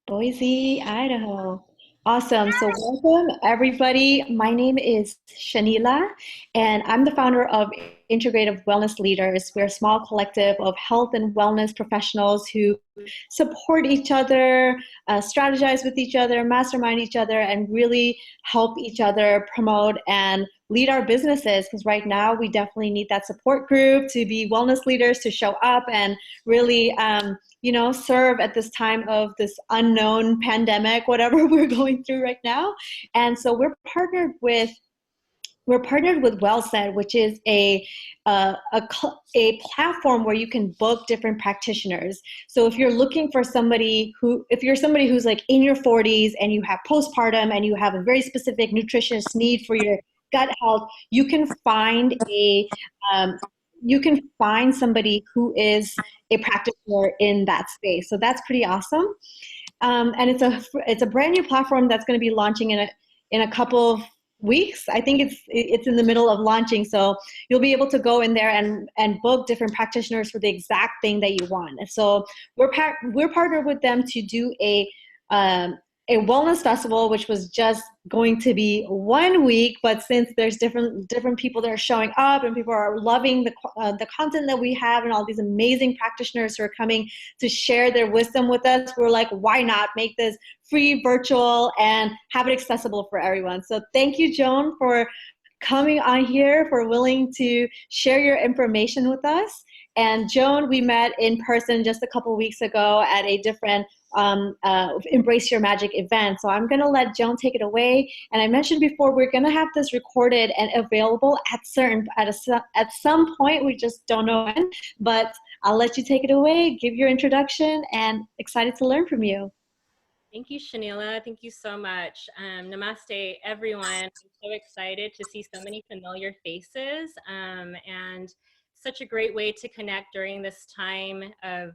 Boise, Idaho. Awesome. So, welcome everybody. My name is Shanila, and I'm the founder of Integrative Wellness Leaders. We're a small collective of health and wellness professionals who support each other, strategize with each other, mastermind each other, and really help each other promote and lead our businesses. Because right now, we definitely need that support group to be wellness leaders to show up and really serve at this time of this unknown pandemic, whatever we're going through right now. And so we're partnered with WellSaid, which is a platform where you can book different practitioners. So if you're looking for if you're somebody who's like in your 40s and you have postpartum and you have a very specific nutritious need for your gut health, um, you can find somebody who is a practitioner in that space. So that's pretty awesome. And it's a brand new platform that's going to be launching in a couple of weeks. I think it's in the middle of launching, so you'll be able to go in there and book different practitioners for the exact thing that you want. So we're partnered with them to do um, a wellness festival, which was just going to be 1 week, but since there's different people that are showing up and people are loving the content that we have and all these amazing practitioners who are coming to share their wisdom with us, we're like, why not make this free, virtual, and have it accessible for everyone? So thank you, Joan, for coming on here, for willing to share your information with us. And Joan, we met in person just a couple weeks ago at a different Embrace Your Magic event. So I'm going to let Joan take it away. And I mentioned before, we're going to have this recorded and available at some point. We just don't know when, but I'll let you take it away, give your introduction, and excited to learn from you. Thank you, Shanila. Thank you so much. Namaste, everyone. I'm so excited to see so many familiar faces and such a great way to connect during this time of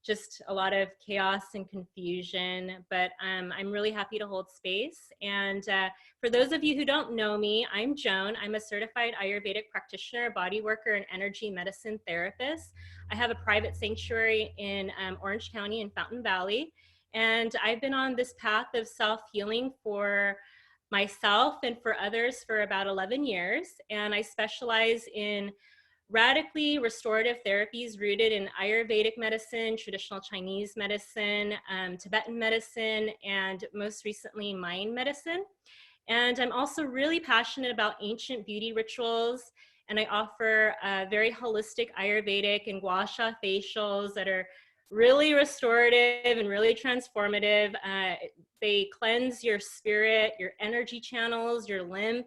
just a lot of chaos and confusion, but I'm really happy to hold space. And for those of you who don't know me, I'm Joan. I'm a certified Ayurvedic practitioner, bodyworker, and energy medicine therapist. I have a private sanctuary in Orange County in Fountain Valley. And I've been on this path of self-healing for myself and for others for about 11 years. And I specialize in radically restorative therapies rooted in Ayurvedic medicine, traditional Chinese medicine, Tibetan medicine, and most recently, Mayan medicine. And I'm also really passionate about ancient beauty rituals. And I offer very holistic Ayurvedic and gua sha facials that are really restorative and really transformative. They cleanse your spirit, your energy channels, your lymph,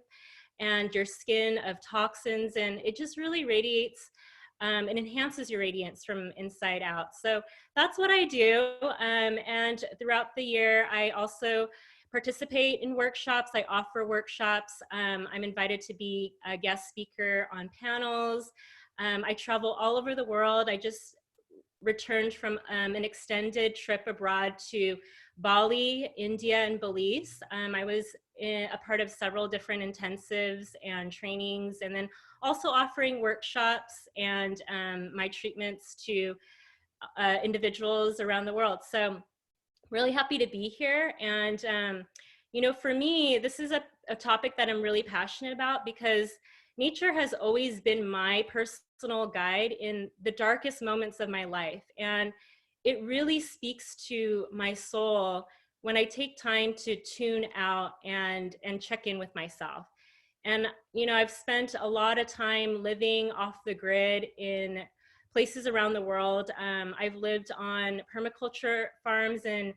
and your skin of toxins, and it just really radiates and enhances your radiance from inside out. So that's what I do. And throughout the year, I also participate in workshops. I offer workshops. I'm invited to be a guest speaker on panels. I travel all over the world. I just returned from an extended trip abroad to Bali, India, and Belize. I was a part of several different intensives and trainings, and then also offering workshops and my treatments to individuals around the world. So really happy to be here. And, for me, this is a topic that I'm really passionate about because nature has always been my personal guide in the darkest moments of my life. And it really speaks to my soul when I take time to tune out and check in with myself. And, I've spent a lot of time living off the grid in places around the world. I've lived on permaculture farms in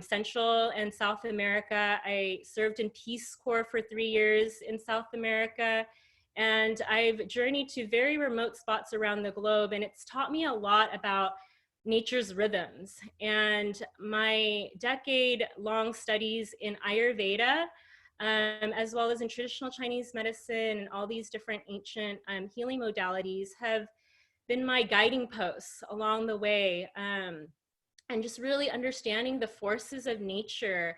Central and South America. I served in Peace Corps for 3 years in South America. And I've journeyed to very remote spots around the globe, and it's taught me a lot about nature's rhythms. And my decade-long studies in Ayurveda, as well as in traditional Chinese medicine and all these different ancient healing modalities have been my guiding posts along the way. And just really understanding the forces of nature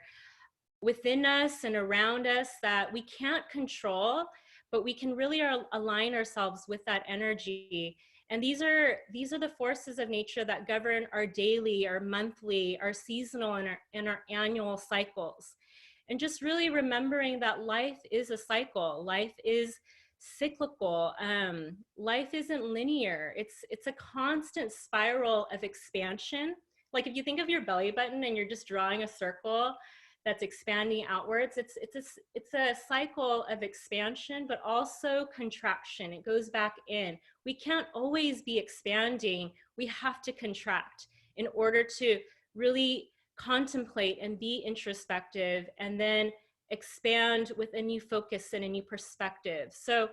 within us and around us that we can't control, but we can really align ourselves with that energy. And these are the forces of nature that govern our daily, our monthly, our seasonal, and our annual cycles. And just really remembering that life is a cycle. Life is cyclical. Life isn't linear. It's a constant spiral of expansion. Like if you think of your belly button and you're just drawing a circle that's expanding outwards, it's a cycle of expansion, but also contraction. It goes back in. We can't always be expanding. We have to contract in order to really contemplate and be introspective, and then expand with a new focus and a new perspective. So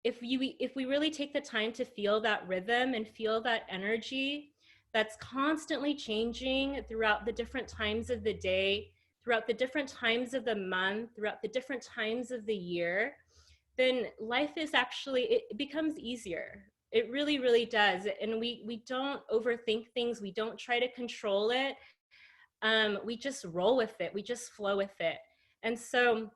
if we really take the time to feel that rhythm and feel that energy that's constantly changing throughout the different times of the day, throughout the different times of the month, throughout the different times of the year, then life is actually, it becomes easier. It really, really does. And we don't overthink things. We don't try to control it. We just roll with it. We just flow with it. And so,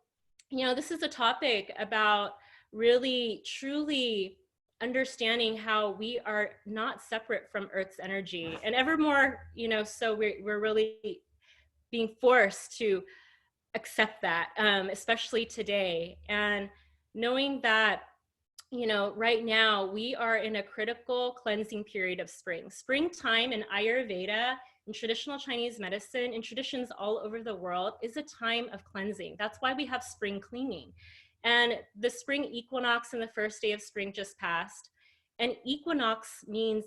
you know, this is a topic about really, truly understanding how we are not separate from Earth's energy, and ever more, you know, so we're really being forced to accept that, especially today. And knowing that, you know, right now we are in a critical cleansing period of spring. Springtime in Ayurveda, in traditional Chinese medicine, in traditions all over the world, is a time of cleansing. That's why we have spring cleaning. And the spring equinox and the first day of spring just passed. And equinox means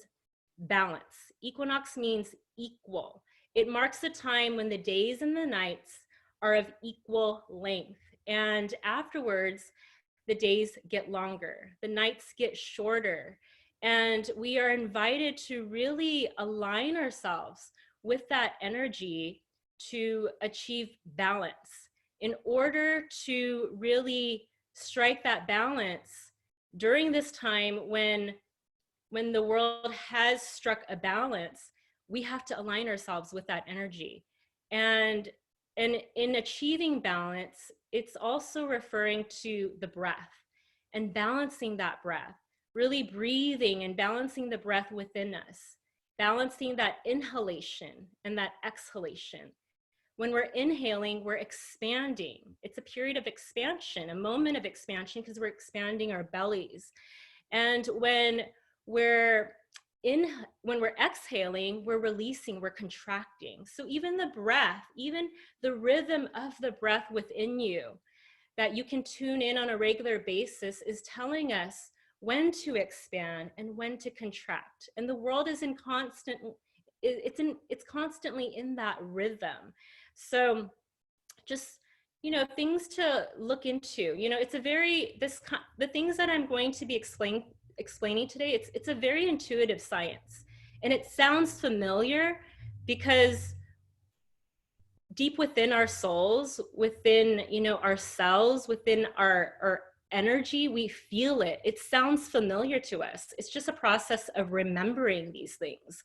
balance. Equinox means equal. It marks a time when the days and the nights are of equal length. And afterwards, the days get longer, the nights get shorter, and we are invited to really align ourselves with that energy to achieve balance. In order to really strike that balance during this time when the world has struck a balance, we have to align ourselves with that energy. And in achieving balance, it's also referring to the breath and balancing that breath, really breathing and balancing the breath within us, balancing that inhalation and that exhalation. When we're inhaling, we're expanding. It's a period of expansion, a moment of expansion, because we're expanding our bellies. And when we're exhaling, we're releasing, we're contracting. So even the breath, even the rhythm of the breath within you that you can tune in on a regular basis is telling us when to expand and when to contract. And the world is in constant, it's constantly in that rhythm. So just, you know, things to look into. You know, it's a very, the things that I'm going to be explaining today, it's a very intuitive science, and it sounds familiar because deep within our souls, within, you know, our cells, within our energy, we feel it. It sounds familiar to us. It's just a process of remembering these things.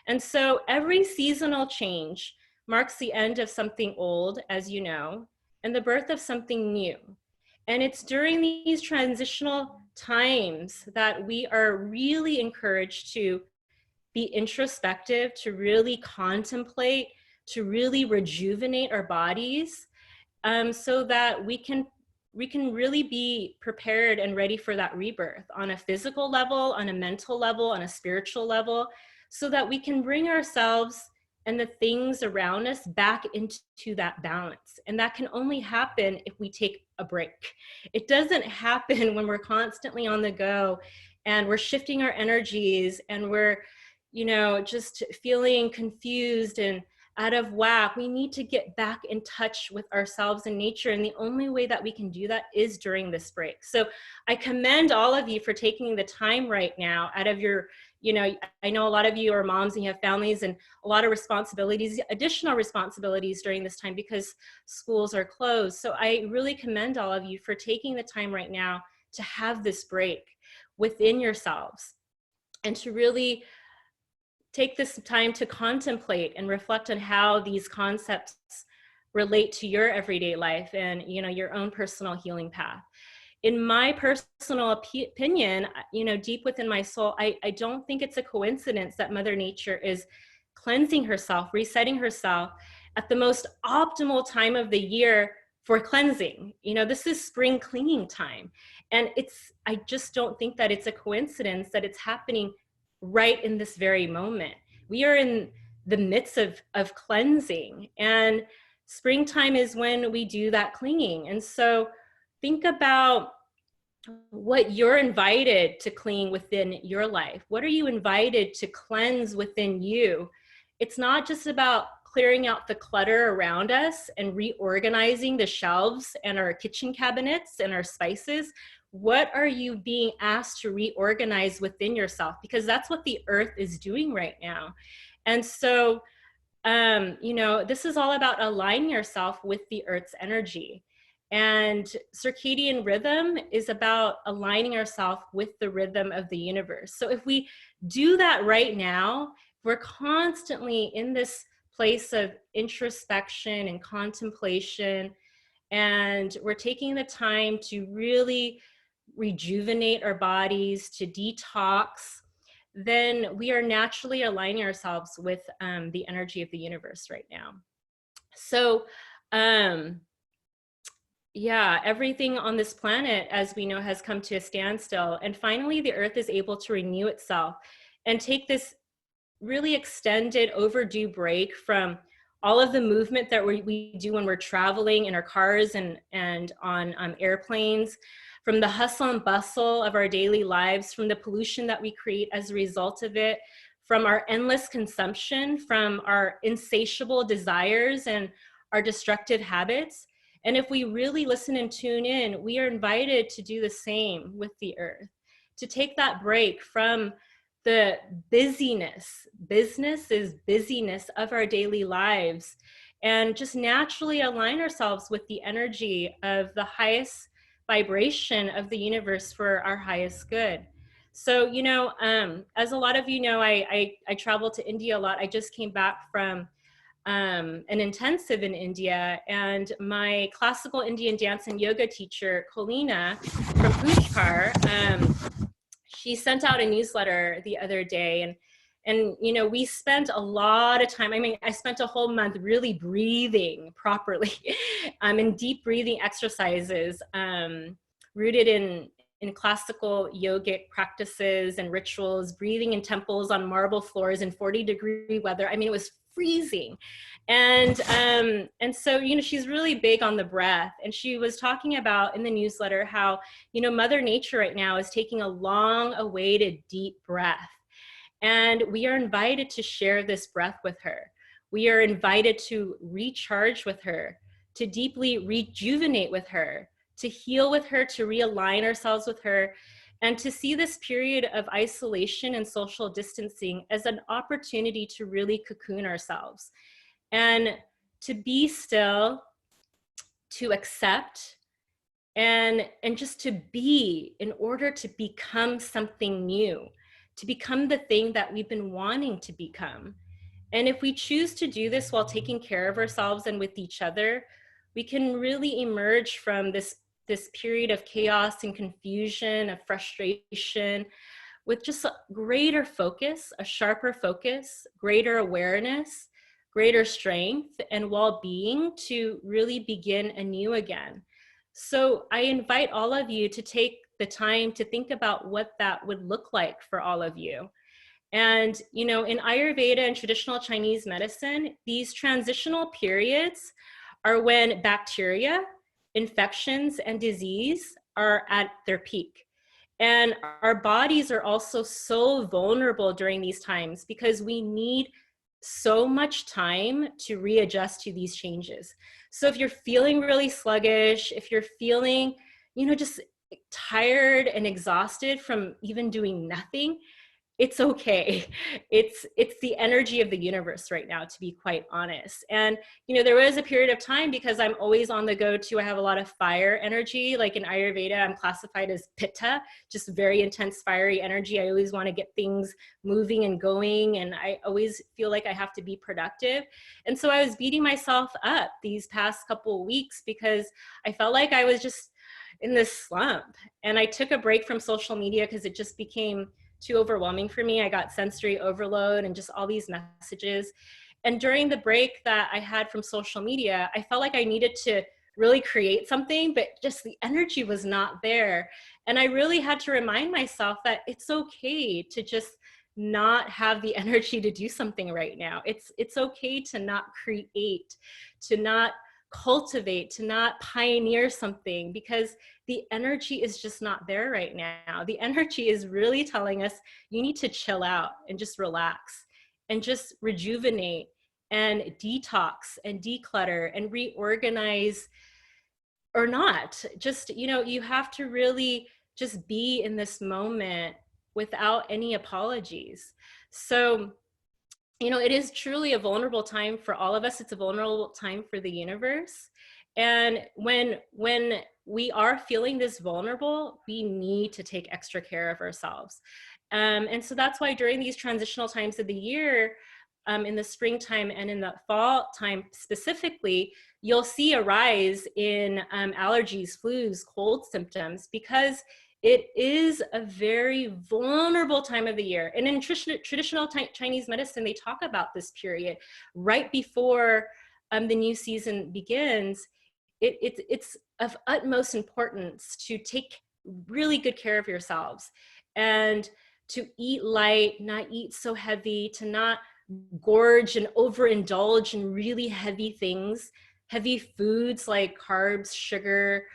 And so every seasonal change marks the end of something old, as you know, and the birth of something new. And it's during these transitional times that we are really encouraged to be introspective, to really contemplate, to really rejuvenate our bodies, so that we can really be prepared and ready for that rebirth on a physical level, on a mental level, on a spiritual level, so that we can bring ourselves and the things around us back into that balance. And that can only happen if we take a break. It doesn't happen when we're constantly on the go and we're shifting our energies and we're, you know, just feeling confused and out of whack. We need to get back in touch with ourselves and nature. And the only way that we can do that is during this break. So I commend all of you for taking the time right now out of your, you know, I know a lot of you are moms and you have families and a lot of responsibilities, additional responsibilities during this time because schools are closed. So I really commend all of you for taking the time right now to have this break within yourselves and to really take this time to contemplate and reflect on how these concepts relate to your everyday life and, you know, your own personal healing path. in my personal opinion, you know, deep within my soul, I don't think it's a coincidence that Mother Nature is cleansing herself, resetting herself at the most optimal time of the year for cleansing. You know, this is spring cleaning time. And I just don't think that it's a coincidence that it's happening right in this very moment. We are in the midst of cleansing, and springtime is when we do that cleaning. And so think about what you're invited to clean within your life. What are you invited to cleanse within you? It's not just about clearing out the clutter around us and reorganizing the shelves and our kitchen cabinets and our spices. What are you being asked to reorganize within yourself? Because that's what the earth is doing right now. And so, you know, this is all about aligning yourself with the earth's energy. And circadian rhythm is about aligning ourselves with the rhythm of the universe. So if we do that right now, we're constantly in this place of introspection and contemplation, and we're taking the time to really rejuvenate our bodies, to detox, then we are naturally aligning ourselves with the energy of the universe right now. So, yeah, everything on this planet, as we know, has come to a standstill. And finally, the earth is able to renew itself and take this really extended, overdue break from all of the movement that we do when we're traveling in our cars and on airplanes, from the hustle and bustle of our daily lives, from the pollution that we create as a result of it, from our endless consumption, from our insatiable desires and our destructive habits. And if we really listen and tune in, we are invited to do the same with the earth, to take that break from the busyness. Business is busyness of our daily lives, and just naturally align ourselves with the energy of the highest vibration of the universe for our highest good. So, you know, as a lot of you know, I travel to India a lot. I just came back from an intensive in India, and my classical Indian dance and yoga teacher, Colina from Pushkar, she sent out a newsletter the other day, and you know, we spent a lot of time. I mean, I spent a whole month really breathing properly, in deep breathing exercises, rooted in classical yogic practices and rituals, breathing in temples on marble floors in 40-degree weather. I mean, it was freezing. And so, you know, she's really big on the breath. And she was talking about in the newsletter how, you know, Mother Nature right now is taking a long awaited deep breath. And we are invited to share this breath with her. We are invited to recharge with her, to deeply rejuvenate with her, to heal with her, to realign ourselves with her, and to see this period of isolation and social distancing as an opportunity to really cocoon ourselves and to be still, to accept, and just to be, in order to become something new, to become the thing that we've been wanting to become. And if we choose to do this while taking care of ourselves and with each other, we can really emerge from this period of chaos and confusion, of frustration, with just a greater focus, a sharper focus, greater awareness, greater strength and well-being to really begin anew again. So I invite all of you to take the time to think about what that would look like for all of you. And, you know, in Ayurveda and traditional Chinese medicine, these transitional periods are when bacteria, infections, and disease are at their peak. And our bodies are also so vulnerable during these times because we need so much time to readjust to these changes. So if you're feeling really sluggish, if you're feeling, you know, just tired and exhausted from even doing nothing, it's okay. It's the energy of the universe right now, to be quite honest. And there was a period of time, because I'm always on the go too. I have a lot of fire energy. Like in Ayurveda, I'm classified as Pitta, just very intense fiery energy. I always want to get things moving and going, and I always feel like I have to be productive. And so I was beating myself up these past couple of weeks because I felt like I was just in this slump. And I took a break from social media because it just became too overwhelming for me. I got sensory overload and just all these messages. And during the break that I had from social media, I felt like I needed to really create something, but just the energy was not there. And I really had to remind myself that it's okay to just not have the energy to do something right now. It's okay to not create, to not cultivate, to not pioneer something, because the energy is just not there right now. The energy is really telling us you need to chill out and just relax and just rejuvenate and detox and declutter and reorganize, or not. Just, you have to really just be in this moment without any apologies. So it is truly a vulnerable time for all of us. It's a vulnerable time for the universe. And when we are feeling this vulnerable, we need to take extra care of ourselves. And so that's why during these transitional times of the year, in the springtime and in the fall time specifically, you'll see a rise in allergies, flus, cold symptoms, because it is a very vulnerable time of the year. And in traditional Chinese medicine, they talk about this period right before the new season begins. It's of utmost importance to take really good care of yourselves and to eat light, not eat so heavy, to not gorge and overindulge in really heavy things, heavy foods like carbs, sugar,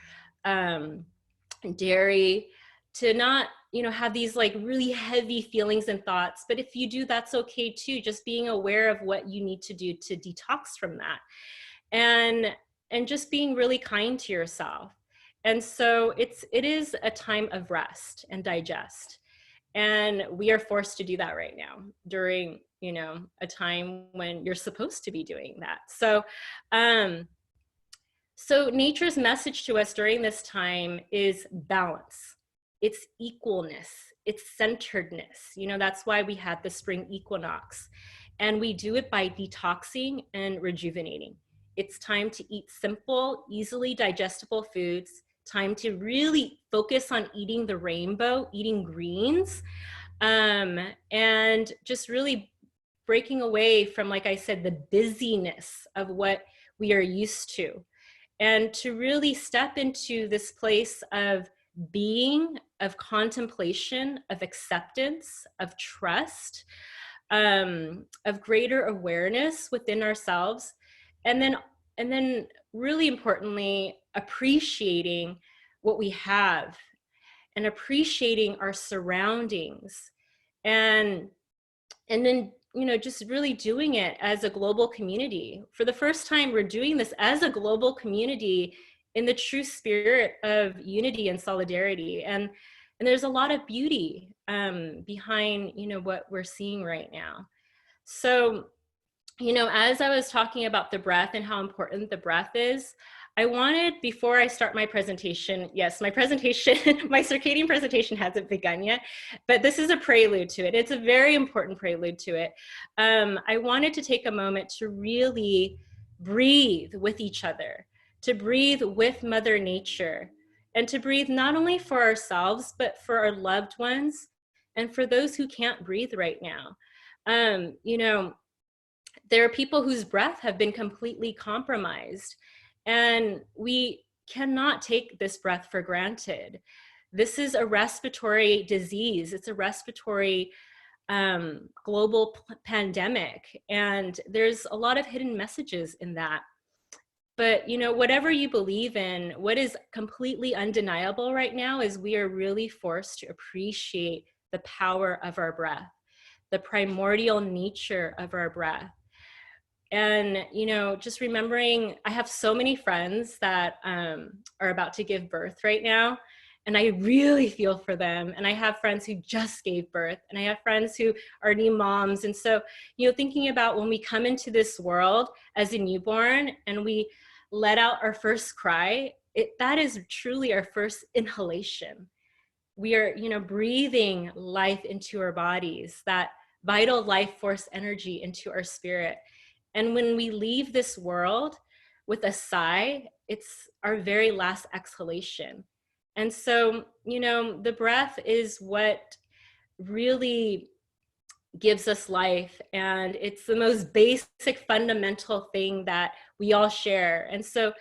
dairy, to not have these like really heavy feelings and thoughts. But if you do, that's okay too. Just being aware of what you need to do to detox from that, and just being really kind to yourself. And so it is a time of rest and digest, and we are forced to do that right now during a time when you're supposed to be doing that. So nature's message to us during this time is balance. It's equalness. It's centeredness. That's why we had the spring equinox. And we do it by detoxing and rejuvenating. It's time to eat simple, easily digestible foods. Time to really focus on eating the rainbow, eating greens, and just really breaking away from, like I said, the busyness of what we are used to, and to really step into this place of being, of contemplation, of acceptance, of trust, of greater awareness within ourselves, and then really importantly, appreciating what we have and appreciating our surroundings, and then just really doing it as a global community. For the first time, we're doing this as a global community in the true spirit of unity and solidarity. And there's a lot of beauty behind what we're seeing right now. So as I was talking about the breath and how important the breath is, I wanted, before I start my presentation, yes, my presentation, my circadian presentation hasn't begun yet, but this is a prelude to it. It's a very important prelude to it. I wanted to take a moment to really breathe with each other, to breathe with Mother Nature, and to breathe not only for ourselves, but for our loved ones and for those who can't breathe right now. There are people whose breath have been completely compromised, and we cannot take this breath for granted. This is a respiratory disease. It's a respiratory global pandemic, and there's a lot of hidden messages in that. But whatever you believe in, what is completely undeniable right now is we are really forced to appreciate the power of our breath, the primordial nature of our breath. And just remembering, I have so many friends that are about to give birth right now, and I really feel for them. And I have friends who just gave birth, and I have friends who are new moms. And so, you know, thinking about when we come into this world as a newborn and we let out our first cry, that is truly our first inhalation. We are, you know, breathing life into our bodies, that vital life force energy into our spirit. And when we leave this world with a sigh, it's our very last exhalation. And so, you know, the breath is what really gives us life, and it's the most basic fundamental thing that we all share. And so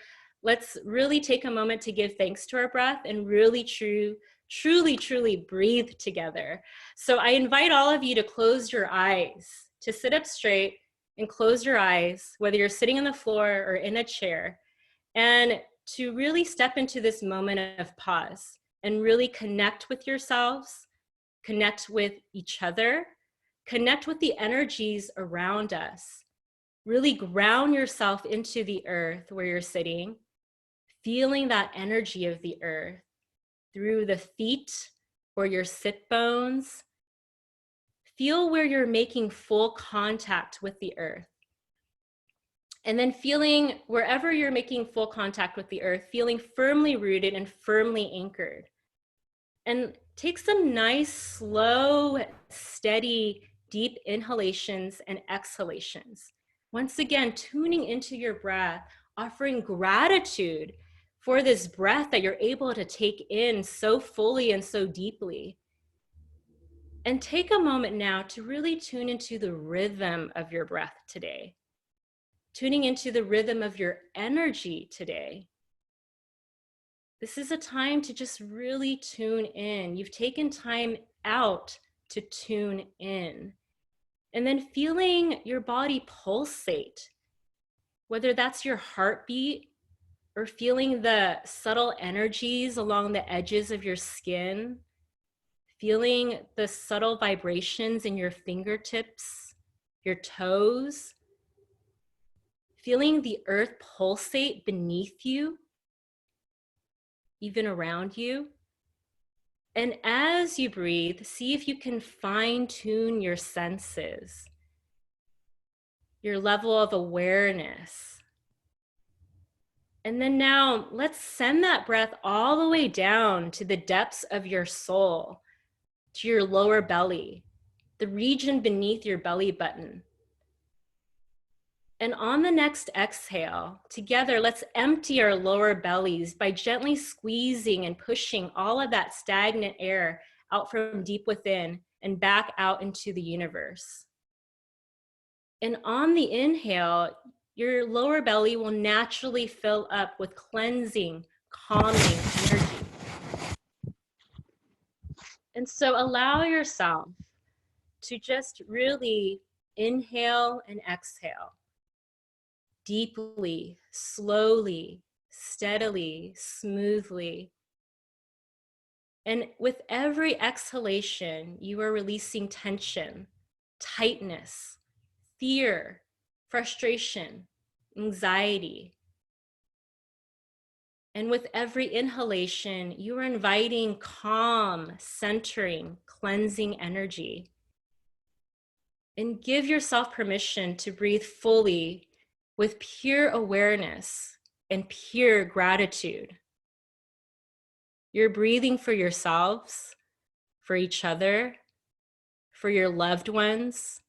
let's really take a moment to give thanks to our breath and really truly breathe together. So I invite all of you to close your eyes, to sit up straight and close your eyes, whether you're sitting on the floor or in a chair, and to really step into this moment of pause and really connect with yourselves, connect with each other, connect with the energies around us. Really ground yourself into the earth where you're sitting, feeling that energy of the earth through the feet or your sit bones. Feel where you're making full contact with the earth. And then feeling wherever you're making full contact with the earth, feeling firmly rooted and firmly anchored. And take some nice, slow, steady, deep inhalations and exhalations. Once again, tuning into your breath, offering gratitude for this breath that you're able to take in so fully and so deeply. And take a moment now to really tune into the rhythm of your breath today, tuning into the rhythm of your energy today. This is a time to just really tune in. You've taken time out to tune in. And then feeling your body pulsate, whether that's your heartbeat or feeling the subtle energies along the edges of your skin, feeling the subtle vibrations in your fingertips, your toes, feeling the earth pulsate beneath you, even around you. And as you breathe, see if you can fine-tune your senses, your level of awareness. And then now let's send that breath all the way down to the depths of your soul, to your lower belly, the region beneath your belly button. And on the next exhale, together, let's empty our lower bellies by gently squeezing and pushing all of that stagnant air out from deep within and back out into the universe. And on the inhale, your lower belly will naturally fill up with cleansing, calming energy. And so allow yourself to just really inhale and exhale. Deeply, slowly, steadily, smoothly. And with every exhalation, you are releasing tension, tightness, fear, frustration, anxiety. And with every inhalation, you are inviting calm, centering, cleansing energy. And give yourself permission to breathe fully with pure awareness and pure gratitude. You're breathing for yourselves, for each other, for your loved ones,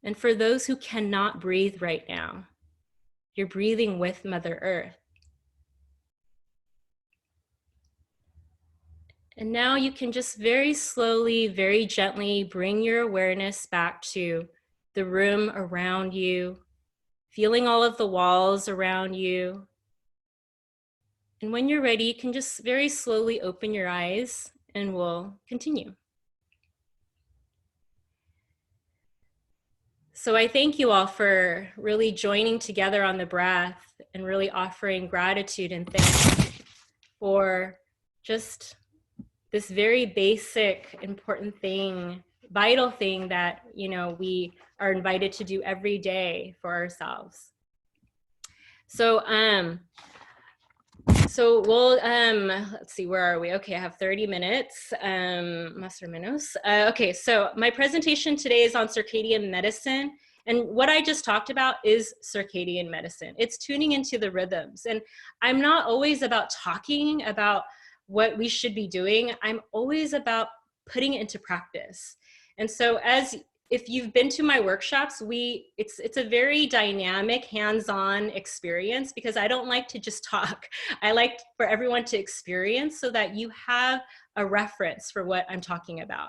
and for those who cannot breathe right now. You're breathing with Mother Earth. And now you can just very slowly, very gently bring your awareness back to the room around you, feeling all of the walls around you. And when you're ready, you can just very slowly open your eyes and we'll continue. So I thank you all for really joining together on the breath and really offering gratitude and thanks for just this very basic, important thing, vital thing that, you know, we are invited to do every day for ourselves. So So we'll, let's see, where are we? Okay, I have 30 minutes, más o menos. Okay, so my presentation today is on circadian medicine. And what I just talked about is circadian medicine. It's tuning into the rhythms. And I'm not always about talking about what we should be doing. I'm always about putting it into practice. And so if you've been to my workshops, it's a very dynamic, hands-on experience because I don't like to just talk. I like for everyone to experience so that you have a reference for what I'm talking about.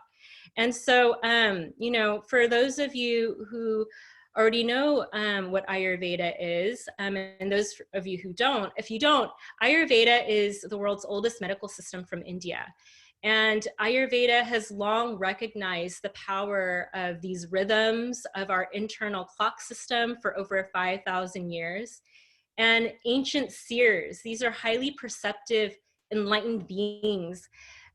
And so, you know, for those of you who already know what Ayurveda is, and those of you who don't, if you don't, Ayurveda is the world's oldest medical system from India. And Ayurveda has long recognized the power of these rhythms of our internal clock system for over 5,000 years. And ancient seers, these are highly perceptive, enlightened beings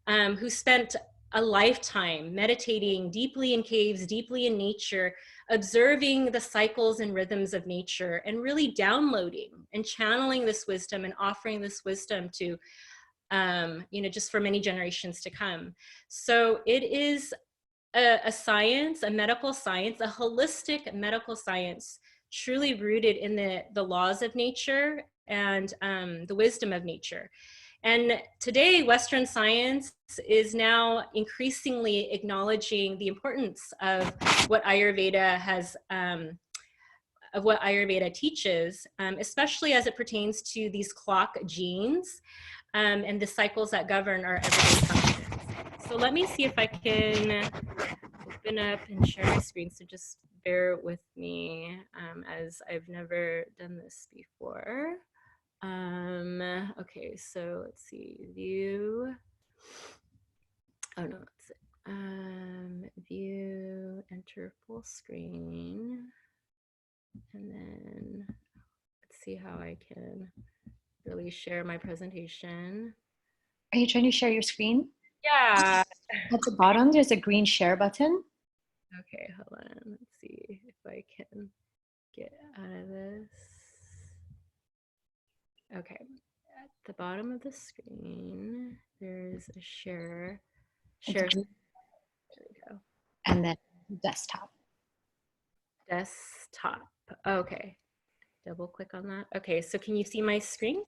who spent a lifetime meditating deeply in caves, deeply in nature, observing the cycles and rhythms of nature, and really downloading and channeling this wisdom and offering this wisdom to you know, just for many generations to come. So it is a science, a medical science, a holistic medical science, truly rooted in the laws of nature and the wisdom of nature. And today, Western science is now increasingly acknowledging the importance of what Ayurveda has of what Ayurveda teaches, especially as it pertains to these clock genes and the cycles that govern our everyday functions. So let me see if I can open up and share my screen. So just bear with me as I've never done this before. Okay, so let's see, view. Oh no, that's it. View, enter full screen. And then let's see how I can really share my presentation. Are you trying to share your screen? Yeah. At the bottom, there's a green share button. Okay, hold on. Let's see if I can get out of this. Okay, at the bottom of the screen, there's a share. There we go. And then desktop. Desktop. Okay, double click on that. Okay, so can you see my screen?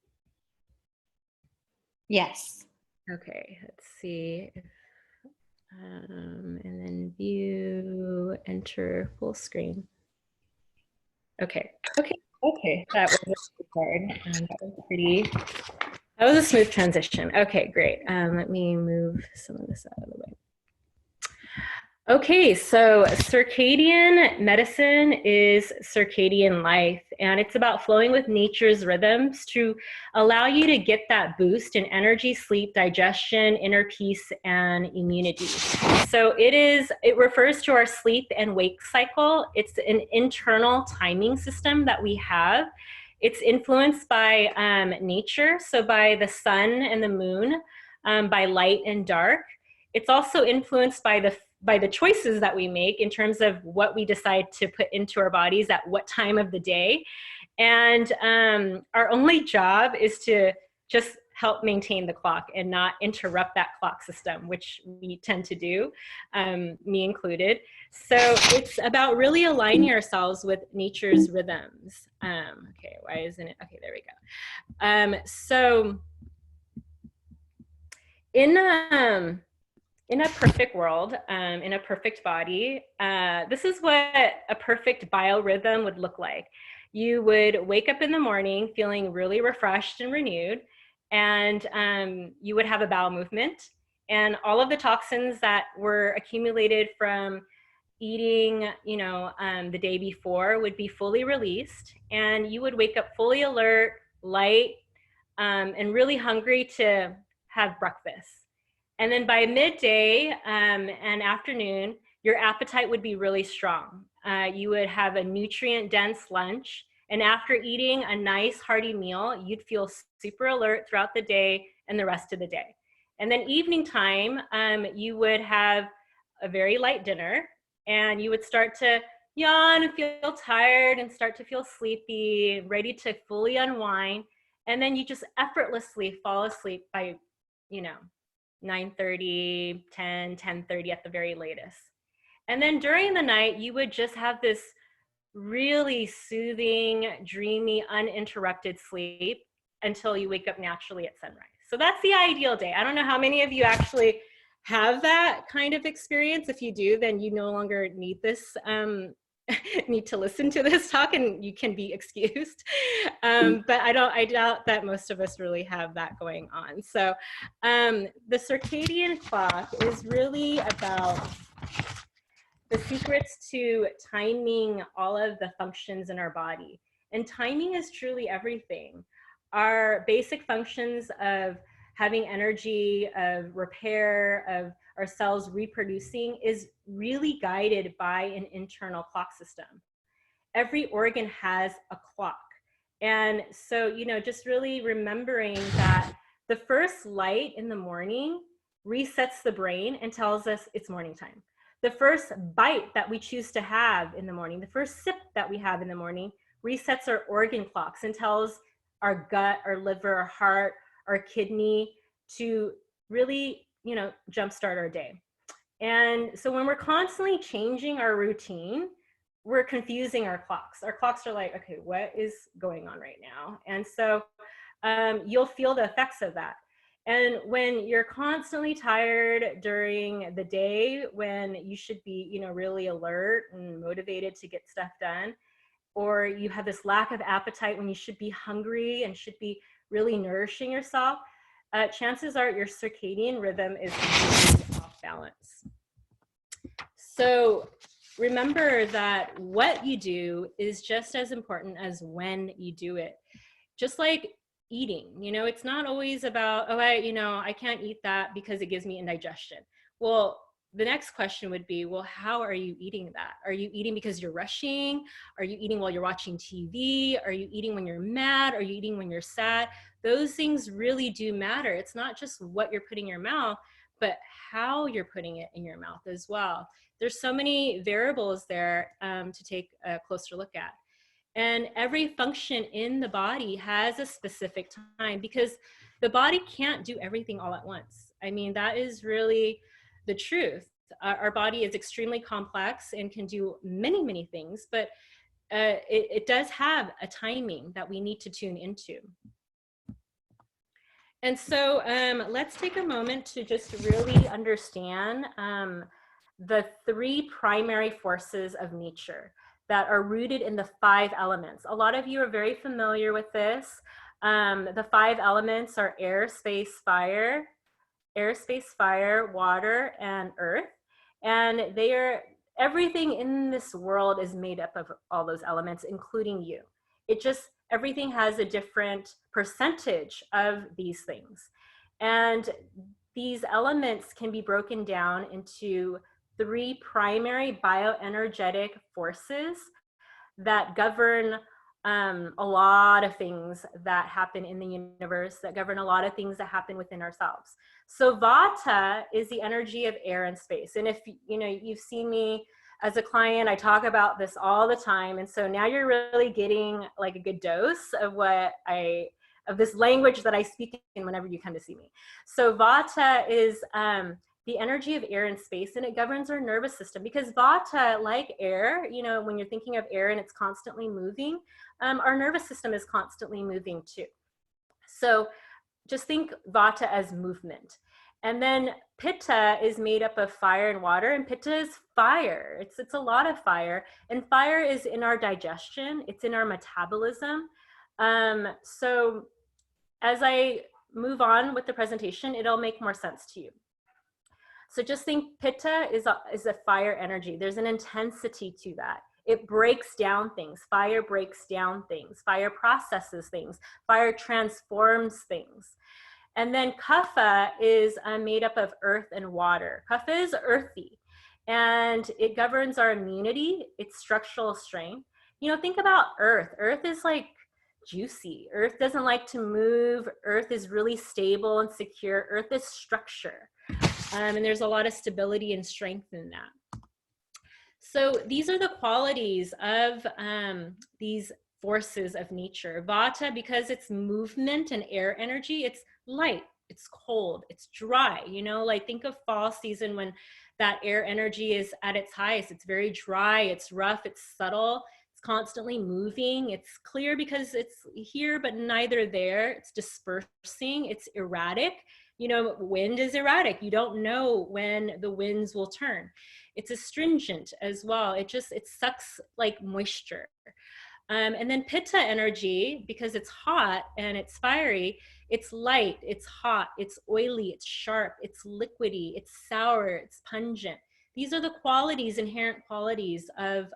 Yes. Okay, let's see. And then view, enter full screen. Okay, that was hard. That was a smooth transition. Okay, great. Let me move some of this out of the way. Okay, so circadian medicine is circadian life, and it's about flowing with nature's rhythms to allow you to get that boost in energy, sleep, digestion, inner peace, and immunity. So it refers to our sleep and wake cycle. It's an internal timing system that we have. It's influenced by nature, so by the sun and the moon, by light and dark. It's also influenced by the choices that we make in terms of what we decide to put into our bodies at what time of the day. And our only job is to just help maintain the clock and not interrupt that clock system, which we tend to do, me included. So it's about really aligning ourselves with nature's rhythms. Okay, why isn't it? Okay, there we go. So in a perfect world, in a perfect body, this is what a perfect biorhythm would look like. You would wake up in the morning feeling really refreshed and renewed, and you would have a bowel movement, and all of the toxins that were accumulated from eating, you know, the day before would be fully released, and you would wake up fully alert, light, and really hungry to have breakfast. And then by midday and afternoon, your appetite would be really strong. You would have a nutrient-dense lunch. And after eating a nice hearty meal, you'd feel super alert throughout the day and the rest of the day. And then evening time, you would have a very light dinner, and you would start to yawn and feel tired and start to feel sleepy, ready to fully unwind. And then you just effortlessly fall asleep by, you know, 9:30, 10, 10:30 at the very latest. And then during the night, you would just have this really soothing, dreamy, uninterrupted sleep until you wake up naturally at sunrise. So that's the ideal day. I don't know how many of you actually have that kind of experience. If you do, then you no longer need this, need to listen to this talk, and you can be excused. But I doubt that most of us really have that going on. So the circadian clock is really about the secrets to timing all of the functions in our body. And timing is truly everything. Our basic functions of having energy, of repair, of our cells reproducing is really guided by an internal clock system. Every organ has a clock. And so, you know, just really remembering that the first light in the morning resets the brain and tells us it's morning time. The first bite that we choose to have in the morning, the first sip that we have in the morning resets our organ clocks and tells our gut, our liver, our heart, our kidney to really, you know, jumpstart our day. And so when we're constantly changing our routine, we're confusing our clocks. Our clocks are like, okay, what is going on right now? And so you'll feel the effects of that. And when you're constantly tired during the day, when you should be, you know, really alert and motivated to get stuff done, or you have this lack of appetite when you should be hungry and should be really nourishing yourself, chances are your circadian rhythm is off balance. So remember that what you do is just as important as when you do it. Just like eating, you know, it's not always about, oh, I can't eat that because it gives me indigestion. Well, the next question would be, well, how are you eating that? Are you eating because you're rushing? Are you eating while you're watching TV? Are you eating when you're mad? Are you eating when you're sad? Those things really do matter. It's not just what you're putting in your mouth, but how you're putting it in your mouth as well. There's so many variables there to take a closer look at. And every function in the body has a specific time because the body can't do everything all at once. I mean, that is really the truth. Our body is extremely complex and can do many, many things, but it does have a timing that we need to tune into. And so let's take a moment to just really understand the three primary forces of nature that are rooted in the 5 elements. A lot of you are very familiar with this. The 5 elements are air, space, fire, water, and earth. And they are, everything in this world is made up of all those elements, including you. It just, everything has a different percentage of these things. And these elements can be broken down into 3 primary bioenergetic forces that govern a lot of things that happen in the universe, that govern a lot of things that happen within ourselves. So Vata is the energy of air and space. And if you know, you've seen me as a client, I talk about this all the time. And so now you're really getting like a good dose of of this language that I speak in whenever you come to see me. So Vata is the energy of air and space, and it governs our nervous system because Vata, like air, you know, when you're thinking of air and it's constantly moving, our nervous system is constantly moving too. So just think Vata as movement. And then Pitta is made up of fire and water, and Pitta is fire. It's a lot of fire, and fire is in our digestion. It's in our metabolism. So as I move on with the presentation, it'll make more sense to you. So just think Pitta is a fire energy. There's an intensity to that. It breaks down things. Fire breaks down things. Fire processes things. Fire transforms things. And then Kapha is made up of earth and water. Kapha is earthy, and it governs our immunity, its structural strength. You know, think about earth. Earth is like juicy. Earth doesn't like to move. Earth is really stable and secure. Earth is structure. And there's a lot of stability and strength in that. So these are the qualities of these forces of nature. Vata, because it's movement and air energy, it's light, it's cold, it's dry, you know, like think of fall season when that air energy is at its highest. It's very dry, it's rough, it's subtle, it's constantly moving, it's clear because it's here but neither there, it's dispersing, it's erratic. You know, wind is erratic. You don't know when the winds will turn. It's astringent as well. It sucks like moisture. And then pitta energy, because it's hot and it's fiery, it's light, it's hot, it's oily, it's sharp, it's liquidy, it's sour, it's pungent. These are the qualities, inherent qualities of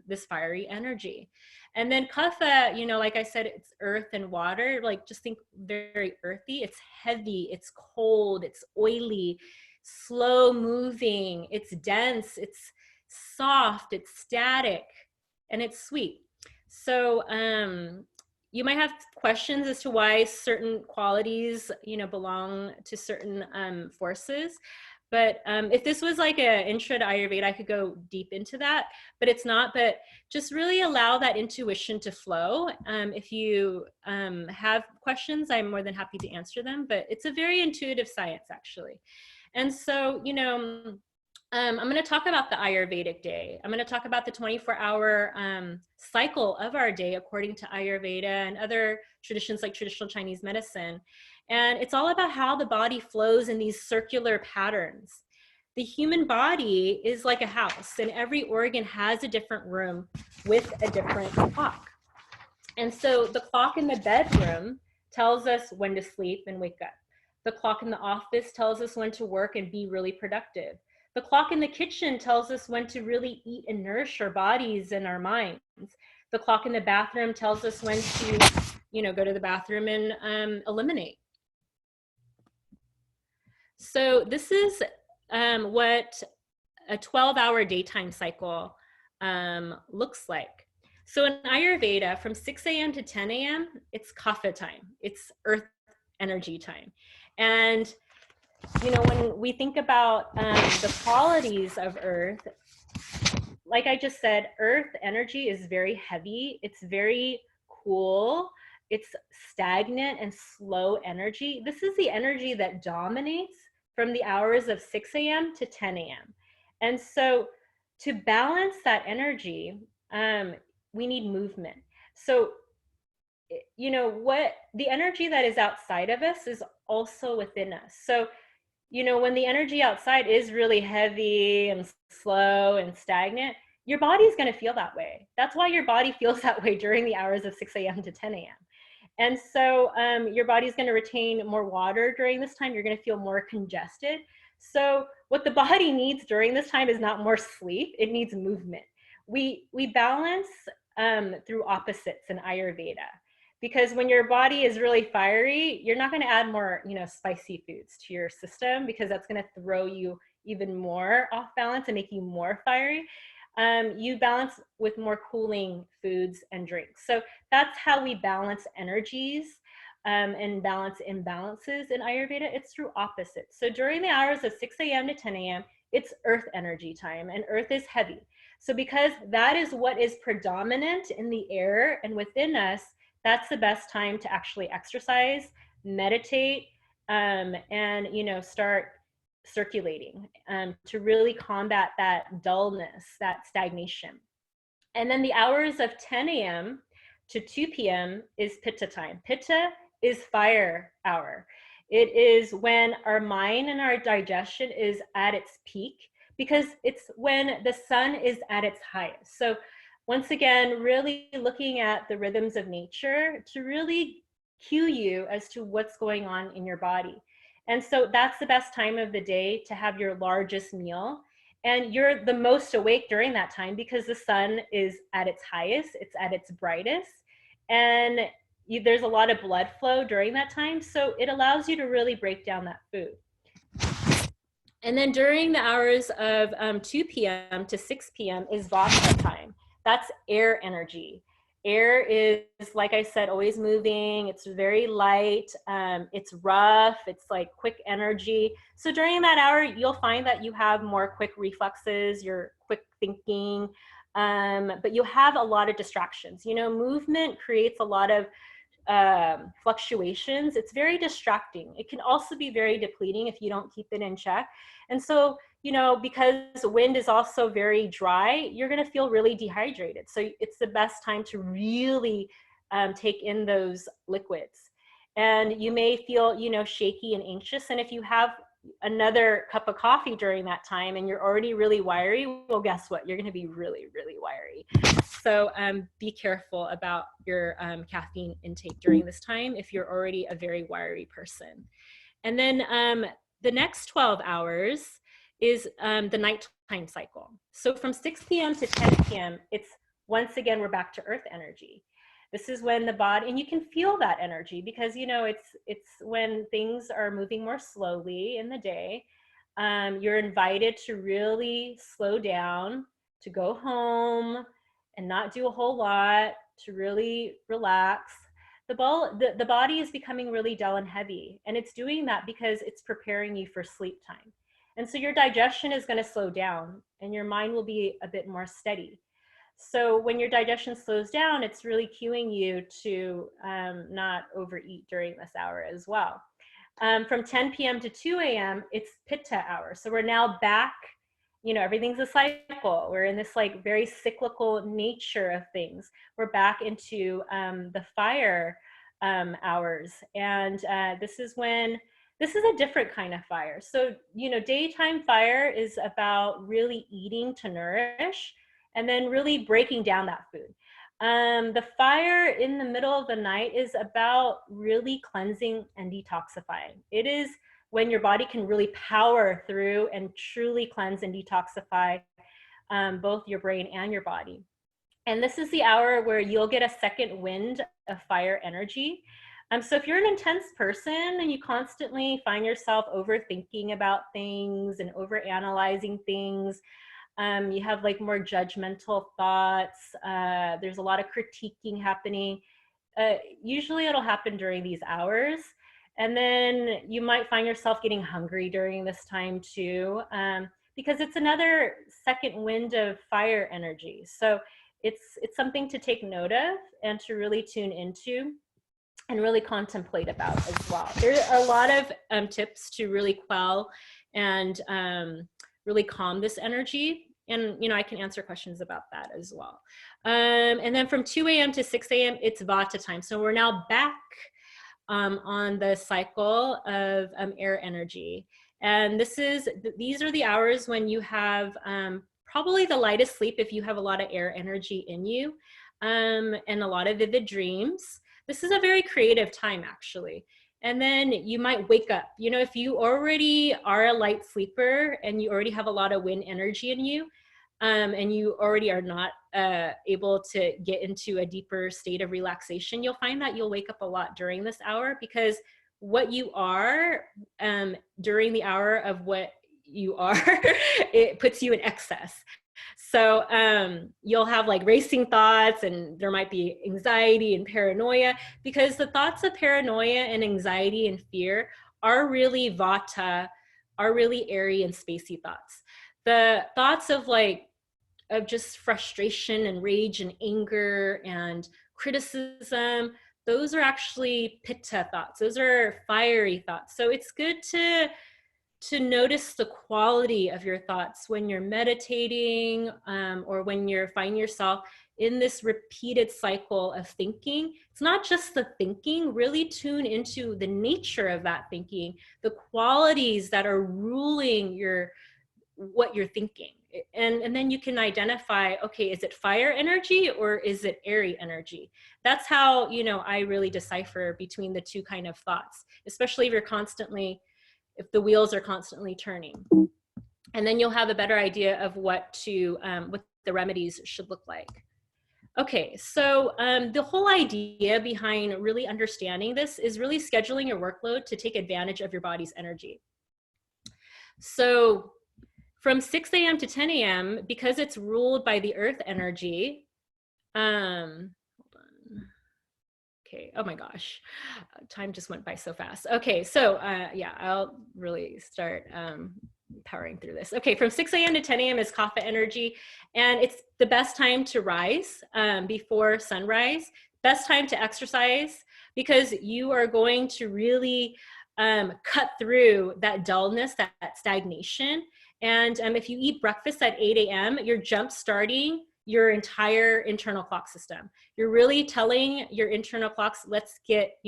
this fiery energy. And then kapha, you know, like I said, it's earth and water. Like just think very earthy. It's heavy, it's cold, it's oily, slow moving, it's dense, it's soft, it's static, and it's sweet. So you might have questions as to why certain qualities, you know, belong to certain forces. But if this was like an intro to Ayurveda, I could go deep into that, but it's not. But just really allow that intuition to flow. If you have questions, I'm more than happy to answer them, but it's a very intuitive science, actually. And so, you know, I'm going to talk about the Ayurvedic day. I'm going to talk about the 24-hour cycle of our day according to Ayurveda and other traditions like traditional Chinese medicine. And it's all about how the body flows in these circular patterns. The human body is like a house, and every organ has a different room with a different clock. And so the clock in the bedroom tells us when to sleep and wake up. The clock in the office tells us when to work and be really productive. The clock in the kitchen tells us when to really eat and nourish our bodies and our minds. The clock in the bathroom tells us when to, you know, go to the bathroom and eliminate. So this is what a 12-hour daytime cycle looks like. So in Ayurveda, from 6 a.m. to 10 a.m., it's kapha time. It's earth energy time. And you know, when we think about the qualities of earth, like I just said, earth energy is very heavy. It's very cool. It's stagnant and slow energy. This is the energy that dominates from the hours of 6 a.m. to 10 a.m. And so to balance that energy, we need movement. So, you know, what the energy that is outside of us is also within us. So, you know, when the energy outside is really heavy and slow and stagnant, your body's going to feel that way. That's why your body feels that way during the hours of 6 a.m. to 10 a.m. And so your body's going to retain more water during this time. You're going to feel more congested. So what the body needs during this time is not more sleep. It needs movement. We balance through opposites in Ayurveda. Because when your body is really fiery, you're not going to add more, you know, spicy foods to your system because that's going to throw you even more off balance and make you more fiery. You balance with more cooling foods and drinks. So that's how we balance energies and balance imbalances in Ayurveda. It's through opposites. So during the hours of 6 a.m. to 10 a.m., it's earth energy time, and earth is heavy. So because that is what is predominant in the air and within us, that's the best time to actually exercise, meditate, and, you know, start circulating to really combat that dullness, that stagnation. And then the hours of 10 a.m. to 2 p.m. is pitta time. Pitta is fire hour. It is when our mind and our digestion is at its peak because it's when the sun is at its highest. So once again, really looking at the rhythms of nature to really cue you as to what's going on in your body. And so that's the best time of the day to have your largest meal. And you're the most awake during that time because the sun is at its highest, it's at its brightest. And there's a lot of blood flow during that time. So it allows you to really break down that food. And then during the hours of 2 p.m. to 6 p.m. is Vata time. That's air energy. Air is, like I said, always moving. It's very light. It's rough. It's like quick energy. So during that hour, you'll find that you have more quick reflexes, you're quick thinking. but you have a lot of distractions. You know, movement creates a lot of fluctuations. It's very distracting. It can also be very depleting if you don't keep it in check. And so, you know, because wind is also very dry, you're going to feel really dehydrated. So it's the best time to really take in those liquids. And you may feel, you know, shaky and anxious. And if you have another cup of coffee during that time and you're already really wiry, well, guess what? You're going to be really, really wiry. So be careful about your caffeine intake during this time if you're already a very wiry person. And then the next 12 hours is the nighttime cycle. So from 6 p.m. to 10 p.m., it's once again, we're back to earth energy. This is when the body, and you can feel that energy because, you know, it's when things are moving more slowly in the day. You're invited to really slow down, to go home and not do a whole lot, to really relax. The body is becoming really dull and heavy, and it's doing that because it's preparing you for sleep time. And so your digestion is going to slow down and your mind will be a bit more steady. So when your digestion slows down, it's really cueing you to not overeat during this hour as well. From 10 p.m. to 2 a.m., it's pitta hour. So we're now back, you know, everything's a cycle. We're in this like very cyclical nature of things. We're back into the fire hours. And this is a different kind of fire. So, you know, daytime fire is about really eating to nourish and then really breaking down that food. The fire in the middle of the night is about really cleansing and detoxifying. It is when your body can really power through and truly cleanse and detoxify both your brain and your body. And this is the hour where you'll get a second wind of fire energy. So if you're an intense person and you constantly find yourself overthinking about things and overanalyzing things, you have like more judgmental thoughts, there's a lot of critiquing happening. Usually it'll happen during these hours. And then you might find yourself getting hungry during this time too, because it's another second wind of fire energy. So it's something to take note of and to really tune into and really contemplate about as well. There are a lot of tips to really quell and really calm this energy. And, you know, I can answer questions about that as well. And then from 2 a.m. to 6 a.m., it's Vata time. So we're now back on the cycle of air energy. And these are the hours when you have probably the lightest sleep if you have a lot of air energy in you, and a lot of vivid dreams. This is a very creative time, actually. And then you might wake up. You know, if you already are a light sleeper and you already have a lot of wind energy in you, and you already are not able to get into a deeper state of relaxation, you'll find that you'll wake up a lot during this hour, because what you are during the hour of what you are, it puts you in excess. So you'll have like racing thoughts, and there might be anxiety and paranoia, because the thoughts of paranoia and anxiety and fear are really Vata, are really airy and spacey thoughts. The thoughts of just frustration and rage and anger and criticism, those are actually Pitta thoughts. Those are fiery thoughts. So it's good to notice the quality of your thoughts when you're meditating, or when you're finding yourself in this repeated cycle of thinking. It's not just the thinking, really tune into the nature of that thinking, the qualities that are ruling what you're thinking. And then you can identify, okay, is it fire energy or is it airy energy? That's how, you know, I really decipher between the two kind of thoughts, especially if the wheels are constantly turning. And then you'll have a better idea of what the remedies should look like. Okay, so the whole idea behind really understanding this is really scheduling your workload to take advantage of your body's energy. So from 6 a.m. to 10 a.m., because it's ruled by the earth energy, hold on. Okay, okay. Oh my gosh, time just went by so fast. Okay, so yeah, I'll really start powering through this. Okay, from 6 a.m. to 10 a.m. is kapha energy, and it's the best time to rise before sunrise. Best time to exercise because you are going to really cut through that dullness, that stagnation. And if you eat breakfast at 8 a.m., you're jump starting your entire internal clock system. You're really telling your internal clocks, let's get,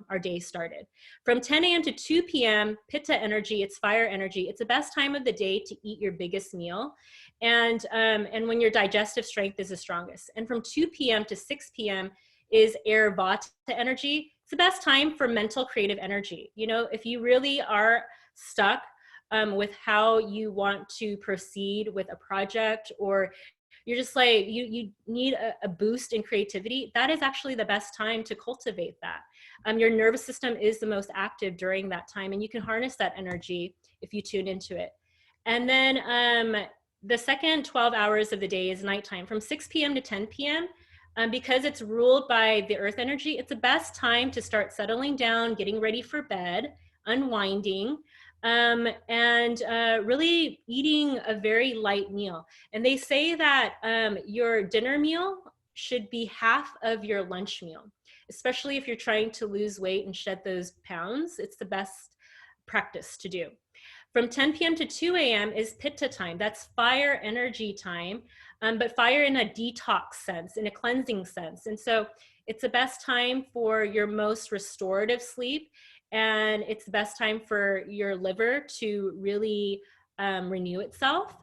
our day started. From 10 a.m. to 2 p.m., pitta energy, it's fire energy. It's the best time of the day to eat your biggest meal. And when your digestive strength is the strongest. And from 2 p.m. to 6 p.m. is air vata energy. It's the best time for mental creative energy. If you really are stuck with how you want to proceed with a project, or you're just like, you need a boost in creativity, that is actually the best time to cultivate that. Your nervous system is the most active during that time, and you can harness that energy if you tune into it. And then the second 12 hours of the day is nighttime, from 6 p.m. to 10 p.m. Because it's ruled by the earth energy, it's the best time to start settling down, getting ready for bed, unwinding, and really eating a very light meal. And they say that your dinner meal should be half of your lunch meal, especially if you're trying to lose weight and shed those pounds. It's the best practice to do. From 10 p.m. to 2 a.m. is pitta time. That's fire energy time, but fire in a detox sense, in a cleansing sense. And so it's the best time for your most restorative sleep. And it's the best time for your liver to really renew itself.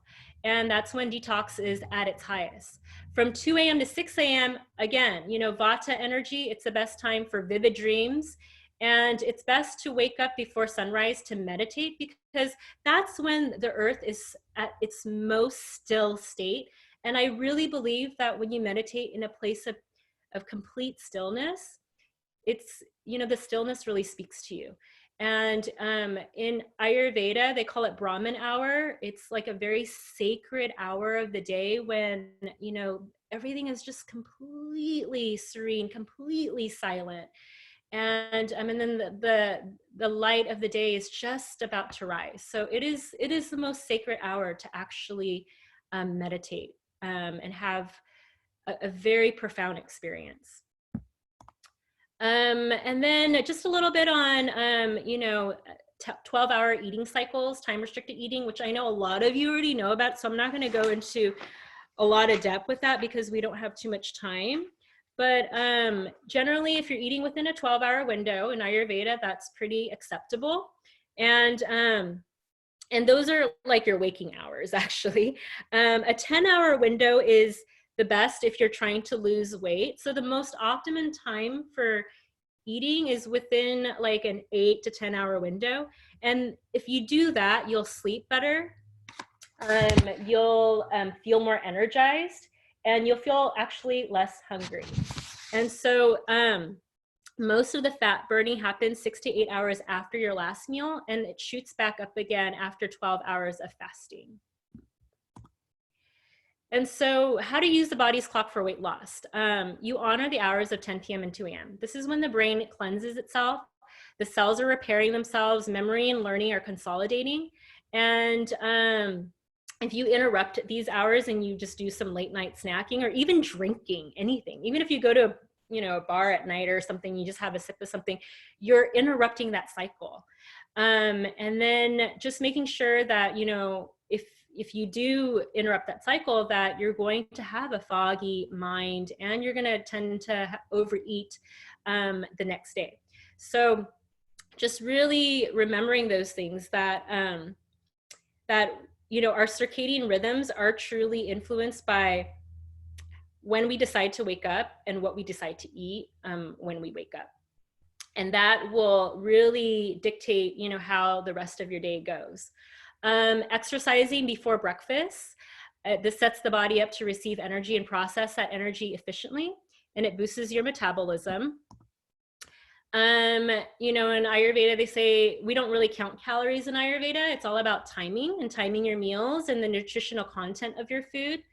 And that's when detox is at its highest. From 2 a.m. to 6 a.m., again, vata energy, it's the best time for vivid dreams. And it's best to wake up before sunrise to meditate, because that's when the earth is at its most still state. And I really believe that when you meditate in a place of complete stillness, it's, the stillness really speaks to you. And in Ayurveda, they call it Brahman hour. It's like a very sacred hour of the day when, everything is just completely serene, completely silent. And then the light of the day is just about to rise. So it is the most sacred hour to actually meditate and have a very profound experience. And then just a little bit on 12-hour eating cycles, time restricted eating, which I know a lot of you already know about, so I'm not going to go into a lot of depth with that because we don't have too much time. But generally, if you're eating within a 12-hour window in Ayurveda, that's pretty acceptable. And those are like your waking hours, actually. A 10-hour window is the best if you're trying to lose weight. So the most optimum time for eating is within like an 8 to 10-hour window. And if you do that, you'll sleep better. You'll feel more energized, and you'll feel actually less hungry. And so most of the fat burning happens 6 to 8 hours after your last meal, and it shoots back up again after 12 hours of fasting. And so how to use the body's clock for weight loss. You honor the hours of 10 p.m. and 2 a.m. This is when the brain cleanses itself. The cells are repairing themselves. Memory and learning are consolidating. And if you interrupt these hours and you just do some late night snacking or even drinking anything, even if you go to a bar at night or something, you just have a sip of something, you're interrupting that cycle. And then just making sure that, if you do interrupt that cycle, that you're going to have a foggy mind and you're going to tend to overeat the next day. So just really remembering those things, that our circadian rhythms are truly influenced by when we decide to wake up and what we decide to eat when we wake up. And that will really dictate, how the rest of your day goes. Exercising before breakfast, this sets the body up to receive energy and process that energy efficiently, and it boosts your metabolism. In Ayurveda, they say we don't really count calories in Ayurveda. It's all about timing and timing your meals and the nutritional content of your food.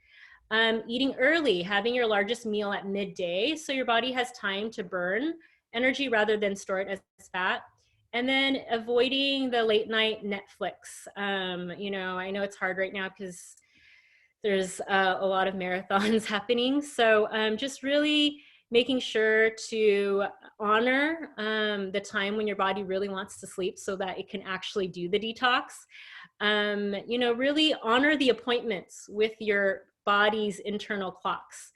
Eating early, having your largest meal at midday, so your body has time to burn energy rather than store it as fat. And then avoiding the late night Netflix. You know, I know it's hard right now because there's a lot of marathons happening. So just really making sure to honor the time when your body really wants to sleep so that it can actually do the detox. You know, really honor the appointments with your body's internal clocks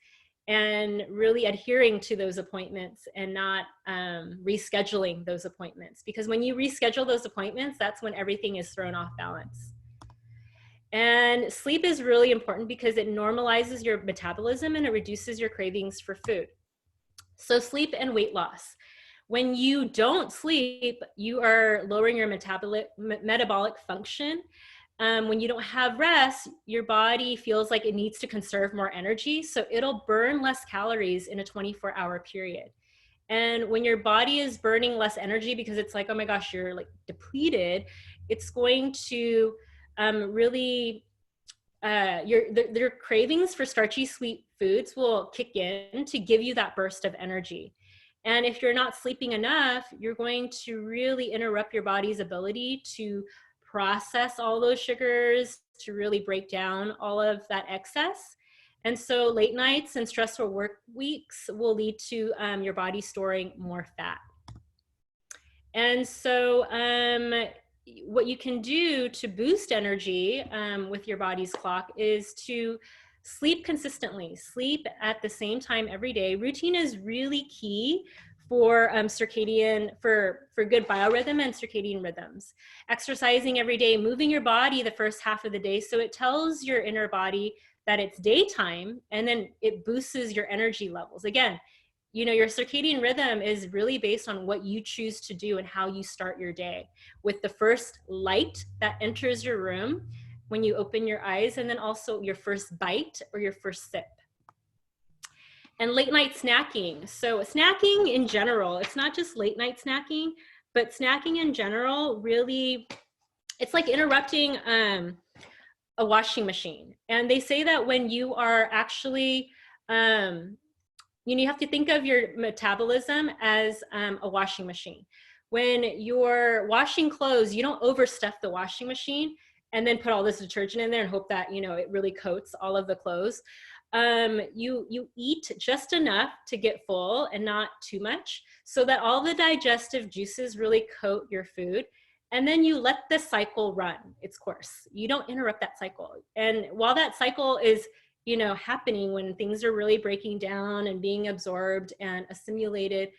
and really adhering to those appointments and not rescheduling those appointments. Because when you reschedule those appointments, that's when everything is thrown off balance. And sleep is really important because it normalizes your metabolism and it reduces your cravings for food. So sleep and weight loss. When you don't sleep, you are lowering your metabolic function. When you don't have rest, your body feels like it needs to conserve more energy. So it'll burn less calories in a 24-hour period. And when your body is burning less energy because it's like, oh my gosh, you're like depleted, it's going to really, their cravings for starchy sweet foods will kick in to give you that burst of energy. And if you're not sleeping enough, you're going to really interrupt your body's ability to process all those sugars, to really break down all of that excess. And so late nights and stressful work weeks will lead to your body storing more fat. And so what you can do to boost energy with your body's clock is to sleep consistently, sleep at the same time every day. Routine is really key for for good biorhythm and circadian rhythms. Exercising every day, moving your body the first half of the day, so it tells your inner body that it's daytime, and then it boosts your energy levels. Again, you know, your circadian rhythm is really based on what you choose to do and how you start your day, with the first light that enters your room when you open your eyes, and then also your first bite or your first sip. And late night snacking. So snacking in general, it's not just late night snacking, but snacking in general, really, it's like interrupting a washing machine. And they say that when you are actually, you know, you have to think of your metabolism as a washing machine. When you're washing clothes, you don't overstuff the washing machine and then put all this detergent in there and hope that, you know, it really coats all of the clothes. You eat just enough to get full and not too much, so that all the digestive juices really coat your food. And then you let the cycle run its course. You don't interrupt that cycle. And while that cycle is, you know, happening, when things are really breaking down and being absorbed and assimilated,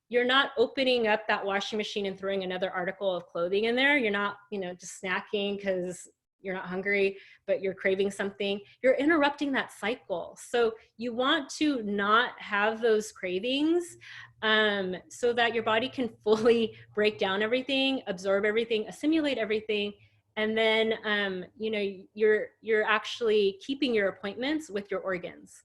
you're not opening up that washing machine and throwing another article of clothing in there. You're not, you know, just snacking because you're not hungry, but you're craving something. You're interrupting that cycle. So you want to not have those cravings so that your body can fully break down everything, absorb everything, assimilate everything. And then, you know, you're actually keeping your appointments with your organs.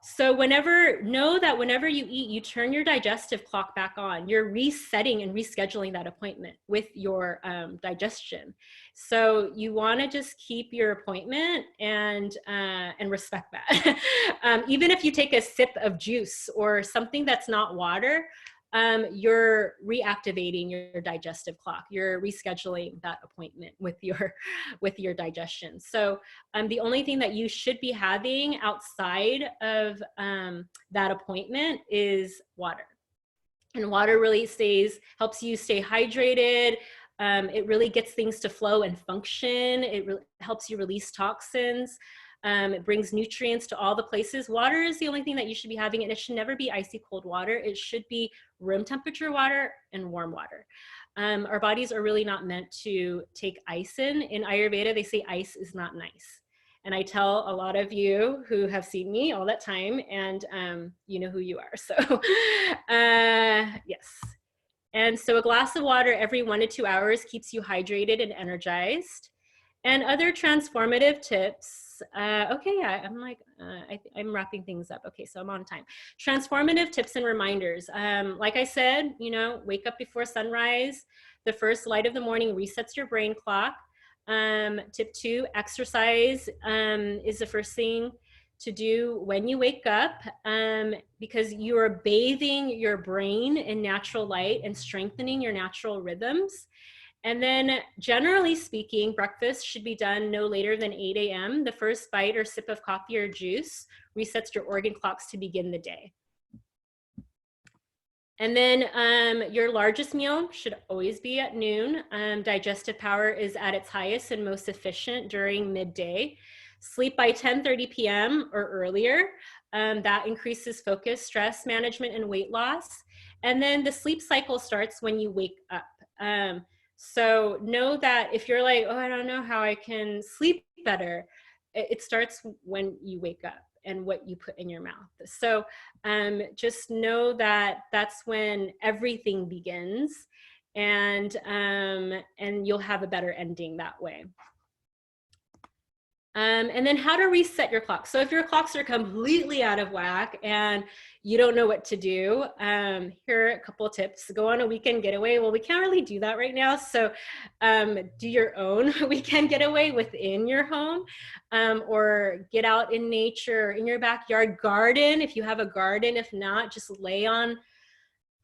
So know that whenever you eat, you turn your digestive clock back on. You're resetting and rescheduling that appointment with your digestion. So you want to just keep your appointment and respect that. Even if you take a sip of juice or something that's not water, you're reactivating your digestive clock. You're rescheduling that appointment with your digestion. So the only thing that you should be having outside of that appointment is water. And water really helps you stay hydrated. It really gets things to flow and function. It helps you release toxins. It brings nutrients to all the places. Water is the only thing that you should be having, and it should never be icy cold water. It should be room temperature water and warm water. Our bodies are really not meant to take ice in. In Ayurveda, they say ice is not nice. And I tell a lot of you who have seen me all that time, and you know who you are. So yes. And so a glass of water every 1 to 2 hours keeps you hydrated and energized. And other transformative tips. Okay, yeah, I'm wrapping things up. Okay, so I'm on time. Transformative tips and reminders. Like I said, you know, wake up before sunrise. The first light of the morning resets your brain clock. Tip 2, exercise is the first thing to do when you wake up, because you are bathing your brain in natural light and strengthening your natural rhythms. And then generally speaking, breakfast should be done no later than 8 a.m. The first bite or sip of coffee or juice resets your organ clocks to begin the day. And then your largest meal should always be at noon. Digestive power is at its highest and most efficient during midday. Sleep by 10:30 p.m. or earlier. That increases focus, stress management, and weight loss. And then the sleep cycle starts when you wake up. So know that if you're like, oh, I don't know how I can sleep better, it starts when you wake up and what you put in your mouth. So just know that that's when everything begins, and you'll have a better ending that way. And then how to reset your clock. So if your clocks are completely out of whack and you don't know what to do, here are a couple of tips. Go on a weekend getaway. Well, we can't really do that right now. So do your own weekend getaway within your home, or get out in nature, in your backyard, garden if you have a garden. If not, just lay on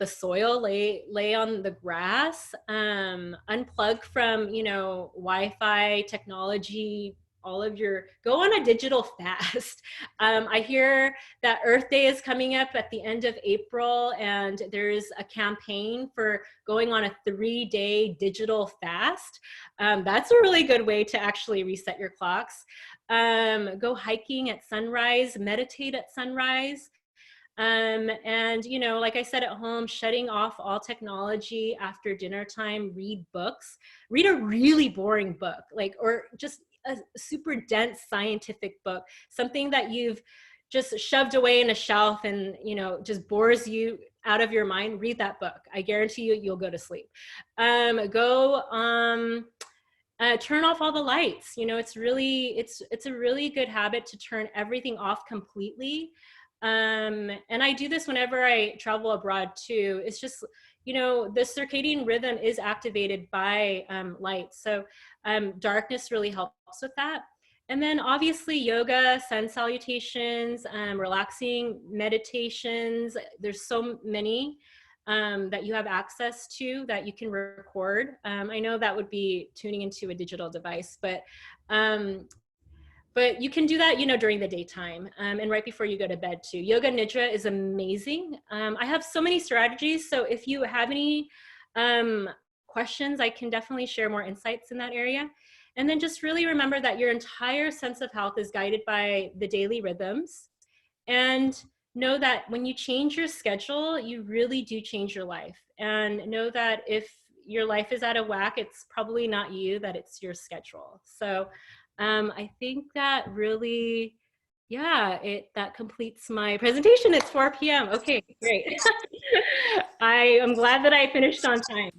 the soil, lay on the grass, unplug from, Wi-Fi technology, go on a digital fast. I hear that Earth Day is coming up at the end of April, and there's a campaign for going on a 3-day digital fast. That's a really good way to actually reset your clocks. Go hiking at sunrise, meditate at sunrise. And like I said, at home, shutting off all technology after dinner time, read books, read a really boring book, or just a super dense scientific book, something that you've just shoved away in a shelf and, just bores you out of your mind. Read that book. I guarantee you'll go to sleep. Turn off all the lights. It's a really good habit to turn everything off completely. And I do this whenever I travel abroad too. It's just, the circadian rhythm is activated by light. So darkness really helps with that. And then obviously yoga, sun salutations, relaxing meditations. There's so many that you have access to that you can record. I know that would be tuning into a digital device, but you can do that, during the daytime, and right before you go to bed too. Yoga Nidra is amazing. I have so many strategies. So if you have any questions, I can definitely share more insights in that area. And then just really remember that your entire sense of health is guided by the daily rhythms. And know that when you change your schedule, you really do change your life. And know that if your life is out of whack, it's probably not you, that it's your schedule. So I think that really, that completes my presentation. It's 4 p.m. Okay, great. I am glad that I finished on time.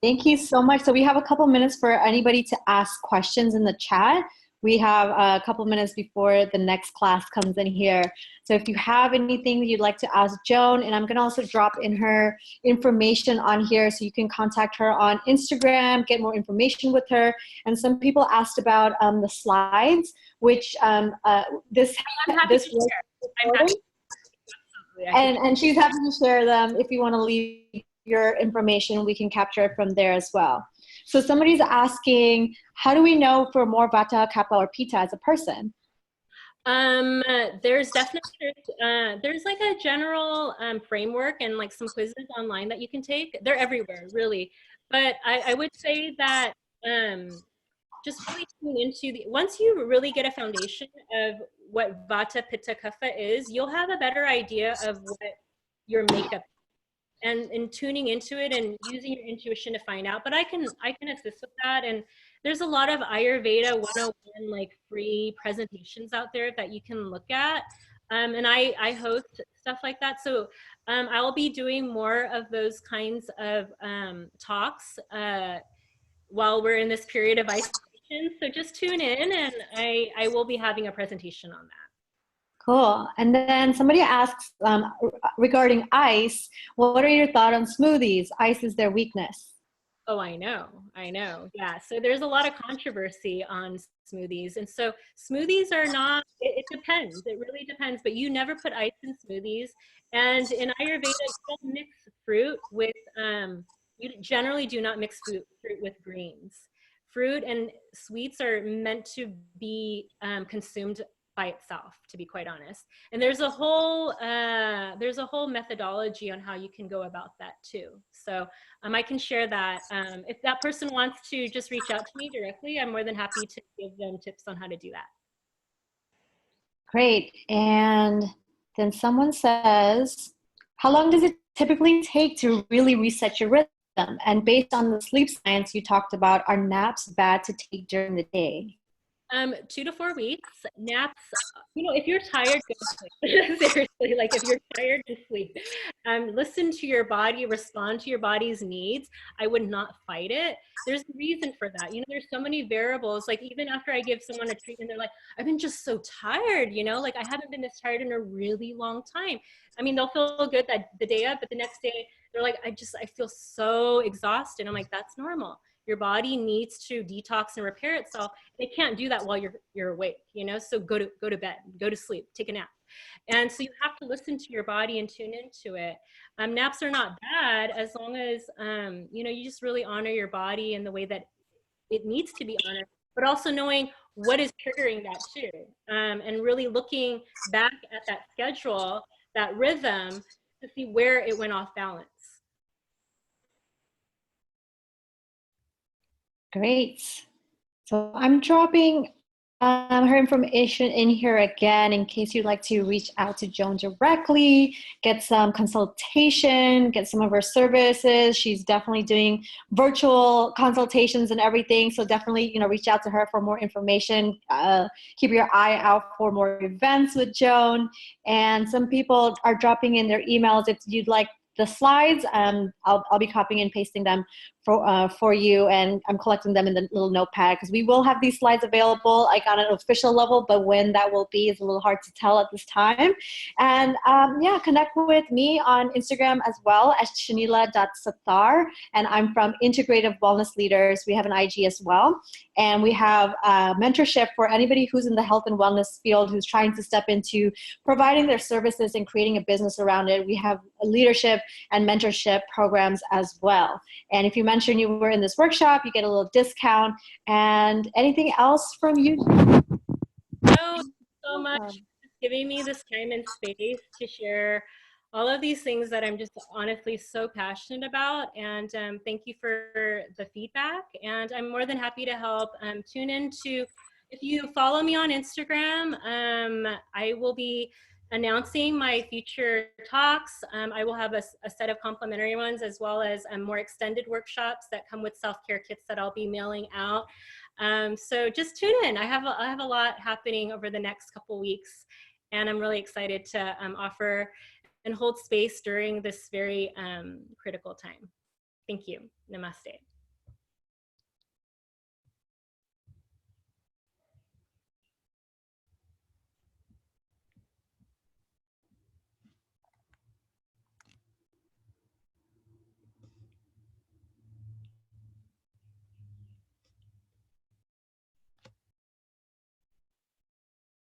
Thank you so much. So we have a couple minutes for anybody to ask questions in the chat. We have a couple minutes before the next class comes in here. So if you have anything that you'd like to ask Joan, and I'm gonna also drop in her information on here so you can contact her on Instagram, get more information with her. And some people asked about the slides, which this was recorded. And she's happy to share them. If you wanna leave your information, we can capture it from there as well. So somebody's asking, how do we know if we're more Vata, Kapha, or Pitta as a person? There's definitely, there's like a general framework and like some quizzes online that you can take. They're everywhere, really. But I would say that just really tune into once you really get a foundation of what Vata, Pitta, Kapha is, you'll have a better idea of what your makeup is. And tuning into it and using your intuition to find out. But I can assist with that. And there's a lot of Ayurveda 101 like free presentations out there that you can look at. And I host stuff like that. So I'll be doing more of those kinds of talks while we're in this period of isolation. So just tune in, and I will be having a presentation on that. Cool. And then somebody asks regarding ice, what are your thoughts on smoothies? Ice is their weakness. Oh, I know. I know. Yeah. So there's a lot of controversy on smoothies. And so smoothies are not, it depends. It really depends. But you never put ice in smoothies. And in Ayurveda, you don't mix fruit with, you generally do not mix fruit with greens. Fruit and sweets are meant to be consumed by itself, to be quite honest. And there's a whole methodology on how you can go about that too. So I can share that. If that person wants to just reach out to me directly, I'm more than happy to give them tips on how to do that. Great. And then someone says, how long does it typically take to really reset your rhythm? And based on the sleep science you talked about, are naps bad to take during the day? 2 to 4 weeks. Naps, if you're tired, go to sleep. Seriously, like if you're tired, just sleep. Listen to your body, respond to your body's needs. I would not fight it. There's a reason for that. There's so many variables. Like even after I give someone a treatment, they're like, I've been just so tired, like I haven't been this tired in a really long time. I mean, they'll feel good that the day up, but the next day they're like, I feel so exhausted. I'm like, that's normal. Your body needs to detox and repair itself. It can't do that while you're awake, so go to bed, go to sleep, take a nap. And so you have to listen to your body and tune into it. Naps are not bad as long as you just really honor your body in the way that it needs to be honored, but also knowing what is triggering that too, and really looking back at that schedule, that rhythm, to see where it went off balance. Great. So I'm dropping her information in here again in case you'd like to reach out to Joan directly, get some consultation, get some of her services. She's definitely doing virtual consultations and everything. So definitely, reach out to her for more information. Keep your eye out for more events with Joan. And some people are dropping in their emails if you'd like the slides. I'll be copying and pasting them for you, and I'm collecting them in the little notepad because we will have these slides available like on an official level, but when that will be is a little hard to tell at this time. And connect with me on Instagram as well as shanila.sathar, and I'm from Integrative Wellness Leaders. We have an IG as well, and we have mentorship for anybody who's in the health and wellness field who's trying to step into providing their services and creating a business around it. We have leadership and mentorship programs as well. And if you mention you were in this workshop, you get a little discount. And anything else from you? No, so much for giving me this time and space to share all of these things that I'm just honestly so passionate about. And thank you for the feedback. And I'm more than happy to help. Tune into, if you follow me on Instagram, I will be announcing my future talks. I will have a set of complimentary ones, as well as more extended workshops that come with self-care kits that I'll be mailing out. So just tune in. I have a lot happening over the next couple weeks, and I'm really excited to offer and hold space during this very critical time. Thank you. Namaste.